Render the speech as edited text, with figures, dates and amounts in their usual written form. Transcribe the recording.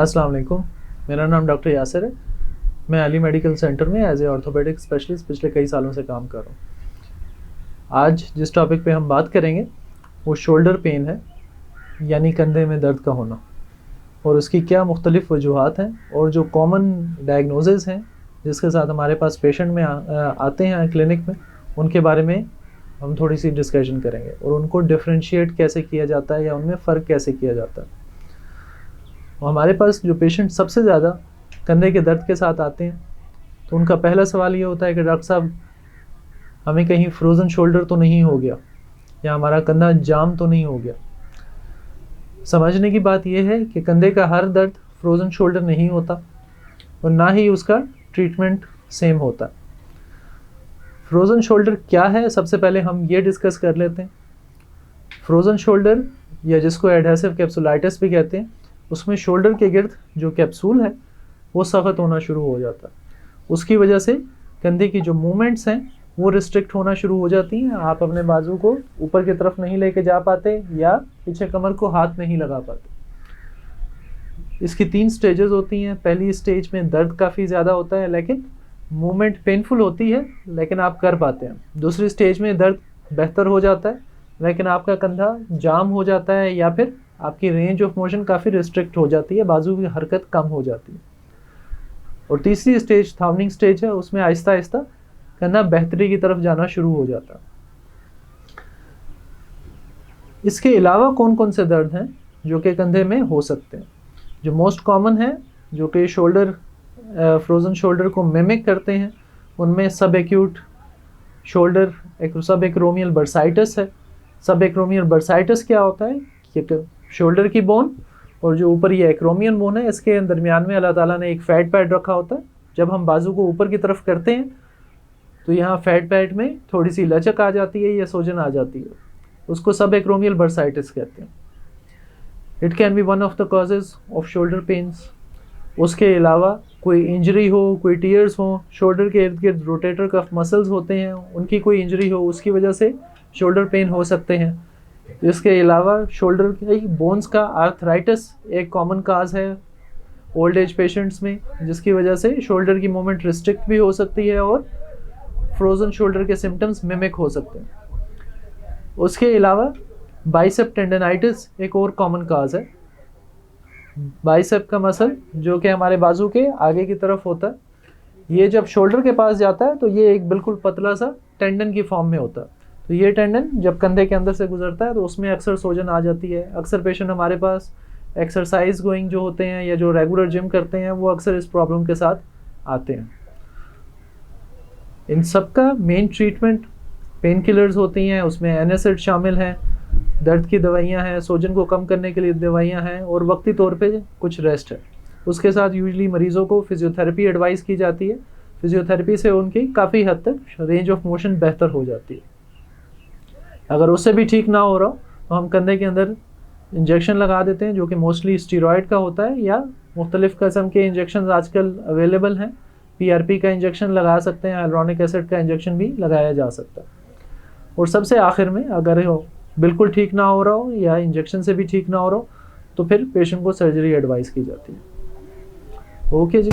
अस्सलाम वालेकुम। मेरा नाम डॉक्टर यासिर है। मैं अली मेडिकल सेंटर में एज ए ऑर्थोपेडिक स्पेशलिस्ट पिछले कई सालों से काम कर रहा हूँ। आज जिस टॉपिक पे हम बात करेंगे वो शोल्डर पेन है, यानी कंधे में दर्द का होना, और उसकी क्या मुख्तलिफ़ वजूहात हैं और जो कॉमन डायग्नोसिस हैं जिसके साथ हमारे पास पेशेंट में आते हैं क्लिनिक में, उनके बारे में हम थोड़ी सी डिस्कशन करेंगे और उनको डिफ्रेंशिएट कैसे किया जाता है या उनमें फ़र्क कैसे किया जाता है। हमारे पास जो पेशेंट सबसे ज़्यादा कंधे के दर्द के साथ आते हैं तो उनका पहला सवाल ये होता है कि डॉक्टर साहब, हमें कहीं फ्रोज़न शोल्डर तो नहीं हो गया या हमारा कंधा जाम तो नहीं हो गया। समझने की बात यह है कि कंधे का हर दर्द फ्रोज़न शोल्डर नहीं होता और ना ही उसका ट्रीटमेंट सेम होता। फ्रोज़न शोल्डर क्या है, सबसे पहले हम ये डिस्कस कर लेते हैं। फ्रोज़न शोल्डर या जिसको एडहेसिव कैप्सुलाइटिस भी कहते हैं, उसमें शोल्डर के गिर्द जो कैप्सूल है वो सख्त होना शुरू हो जाता है। उसकी वजह से कंधे की जो मूवमेंट्स हैं वो रिस्ट्रिक्ट होना शुरू हो जाती हैं। आप अपने बाजू को ऊपर की तरफ नहीं लेके जा पाते या पीछे कमर को हाथ नहीं लगा पाते। इसकी 3 स्टेजेस होती हैं। पहली स्टेज में दर्द काफ़ी ज़्यादा होता है लेकिन मूवमेंट पेनफुल होती है, लेकिन आप कर पाते हैं। दूसरी स्टेज में दर्द बेहतर हो जाता है लेकिन आपका कंधा जाम हो जाता है या फिर आपकी रेंज ऑफ मोशन काफ़ी रिस्ट्रिक्ट हो जाती है, बाजू की हरकत कम हो जाती है। और तीसरी स्टेज थाउनिंग स्टेज है, उसमें आहिस्ता आहिस्ता कंधा बेहतरी की तरफ जाना शुरू हो जाता है। इसके अलावा कौन कौन से दर्द हैं जो कि कंधे में हो सकते हैं? जो मोस्ट कॉमन है, जो कि शोल्डर फ्रोज़न शोल्डर को मिमिक करते हैं, उनमें सब एक्यूट शोल्डर सब एक्रोमियल बर्साइटिस है। सब एक्रोमियल बर्साइटिस क्या होता है कि शोल्डर की बोन और जो ऊपर ये एक्रोमियन बोन है, इसके दरमियान में अल्लाह ताला ने एक फैट पैड रखा होता है। जब हम बाजू को ऊपर की तरफ करते हैं तो यहाँ फैट पैड में थोड़ी सी लचक आ जाती है या सोजन आ जाती है, उसको सब एक्रोमियल बर्साइटिस कहते हैं। It can be one of the causes of shoulder pains. उसके अलावा कोई इंजरी हो, कोई टीयर्स हो, शोल्डर के इर्द गिर्द रोटेटर कफ मसल्स होते हैं, उनकी कोई इंजरी हो, उसकी वजह से शोल्डर पेन हो सकते हैं। इसके अलावा शोल्डर की बोन्स का आर्थराइटिस एक कॉमन काज है ओल्ड एज पेशेंट्स में, जिसकी वजह से शोल्डर की मूवमेंट रिस्ट्रिक्ट भी हो सकती है और फ्रोज़न शोल्डर के सिम्टम्स मिमिक हो सकते हैं। उसके अलावा बाइसेप टेंडनाइटिस एक और कॉमन काज है। बाइसेप का मसल जो कि हमारे बाजू के आगे की तरफ होता है, ये जब शोल्डर के पास जाता है तो ये एक बिल्कुल पतला सा टेंडन की फॉर्म में होता है। तो ये टेंडन जब कंधे के अंदर से गुजरता है तो उसमें अक्सर सोजन आ जाती है। अक्सर पेशेंट हमारे पास एक्सरसाइज गोइंग जो होते हैं या जो रेगुलर जिम करते हैं वो अक्सर इस प्रॉब्लम के साथ आते हैं। इन सब का मेन ट्रीटमेंट पेन किलर्स होती हैं, उसमें एनासिड शामिल हैं, दर्द की दवाइयाँ हैं, सोजन को कम करने के लिए दवाइयाँ हैं और वक्ती तौर पे कुछ रेस्ट है। उसके साथ यूजली मरीज़ों को फिजियोथेरेपी एडवाइस की जाती है। फिजियोथेरेपी से उनकी काफ़ी हद तक रेंज ऑफ मोशन बेहतर हो जाती है। अगर उससे भी ठीक ना हो रहा तो हम कंधे के अंदर इंजेक्शन लगा देते हैं, जो कि मोस्टली स्टीरॉयड का होता है या मुख्तलिफ़ किस्म के इंजेक्शन आजकल अवेलेबल हैं। PRP का इंजेक्शन लगा सकते हैं, हाइलुरोनिक एसिड का इंजेक्शन भी लगाया जा सकता है। और सबसे आखिर में अगर बिल्कुल ठीक ना हो रहा हो या इंजेक्शन से भी ठीक ना हो रहा हो तो फिर पेशेंट को सर्जरी एडवाइस की जाती है। ओके जी।